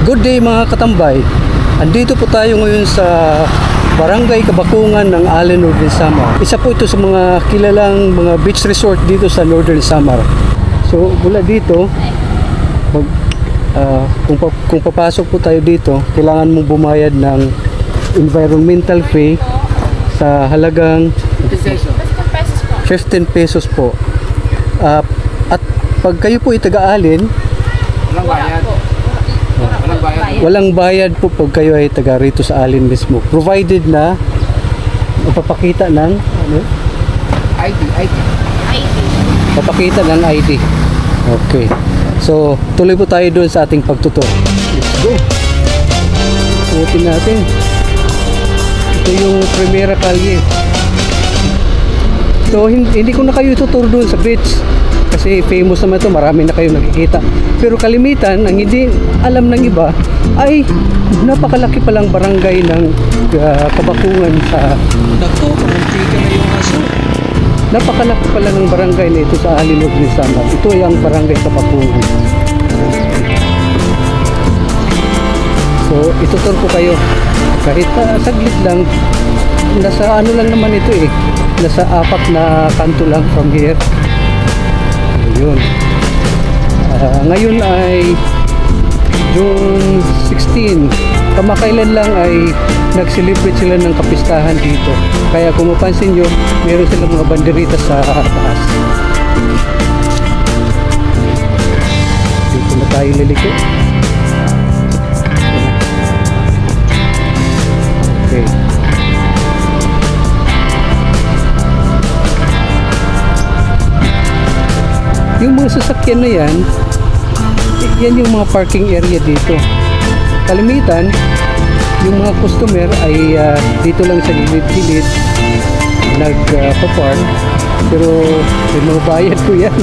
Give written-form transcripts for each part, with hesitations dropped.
Good day mga katambay. Andito po tayo ngayon sa Barangay Kabakungan ng Allen, Northern Samar. Isa po ito sa mga kilalang mga beach resort dito sa Northern Samar. So mula dito, kung papasok po tayo dito, kailangan mong bumayad ng environmental fee sa halagang 15 pesos po. At pag kayo po ay taga-Allen, walang bayad po pag kayo ay taga rito sa Allen mismo, provided na magpapakita ng ID. Papakita ng ID. Okay, so tuloy po tayo doon sa ating pagtutur. Let's go. Suotin natin. Ito yung Primera Calle. So hindi ko na kayo tutur doon sa beach kasi famous naman ito, marami na kayo nakikita. Pero kalimitan, ang hindi alam ng iba ay napakalaki palang barangay ng Kabakungan sa napakalaki pala ng barangay na ito sa Allen, Northern Samar. Ito ay ang barangay Kabakungan. So itutur ko kayo kahit saglit lang. Nasa ano lang naman ito eh, nasa 4 na kanto lang from here. Ayun. Ngayon ay June 16. Kamakailan lang ay nag-celebrate sila ng kapistahan dito. Kaya kung mapansin nyo, meron silang mga banderita sa taas. Dito na tayo liliko. Okay. Yung mga sasakyan na yan yung mga parking area dito. Kalimitan, yung mga customer ay dito lang sa gilid-gilid nagpa-park, pero may mga bayad po yan.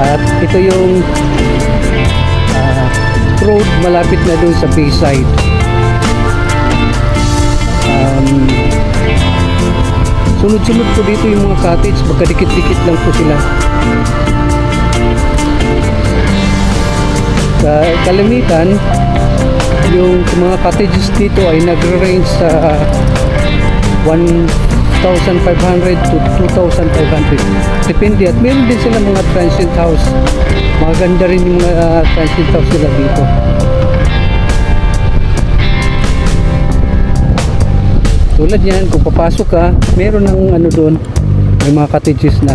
At ito yung road malapit na doon sa Bayside. Sunod-sunod po dito yung mga cottage, magkadikit-dikit lang po sila. Kalimitan, yung mga cottages dito ay nagre-range sa 1,500 to 2,500. Depende, at meron din sila mga transient house. Maganda rin yung mga transient house sila dito. Tulad yan, kung papasok ka, meron ng ano doon, may mga cottages na.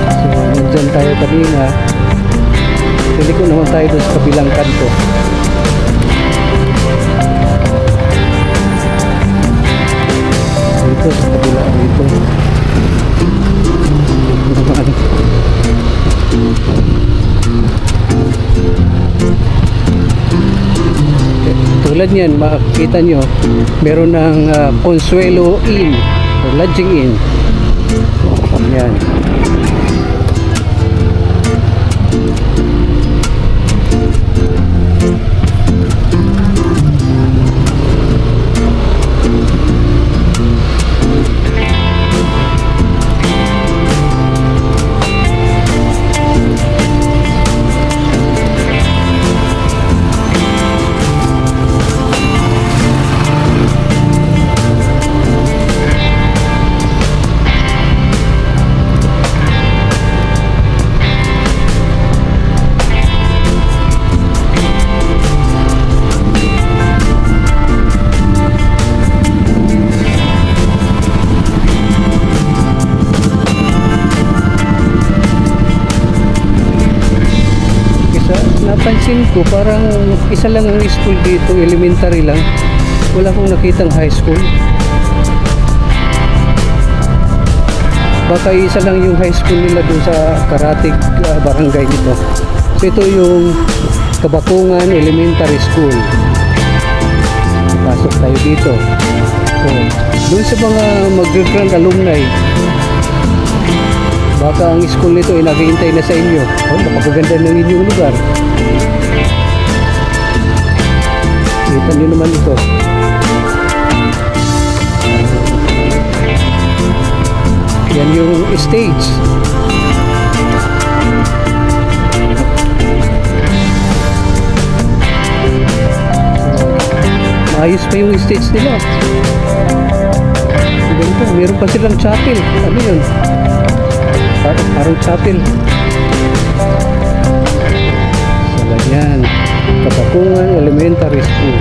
So, nandyan tayo kanina. Liliko naman tayo doon sa kabilang kanto. Ito sa kabila dito. Tulad niyan, makikita nyo meron ng Consuelo Inn or Lodging Inn. Yan. Napansin ko parang isa lang ang school dito, elementary lang. Wala akong nakitang high school. Baka isa lang yung high school nila doon sa Karatig barangay nito. So ito yung Kabakungan Elementary School. Pasok tayo dito. So doon sa mga mag-grand alumni, Baka ang school nito ay naghihintay na sa inyo. Oh, napakaganda ng inyong lugar. Kita nyo naman ito. Yan yung stage. Maayos pa yung stage nila. Ganito, meron pa silang chapel. Ano yun? Parang chapel. So, ganyan. Kapakungan Elementary School.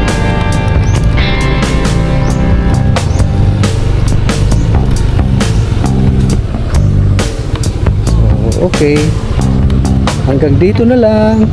So, okay. Hanggang dito na lang.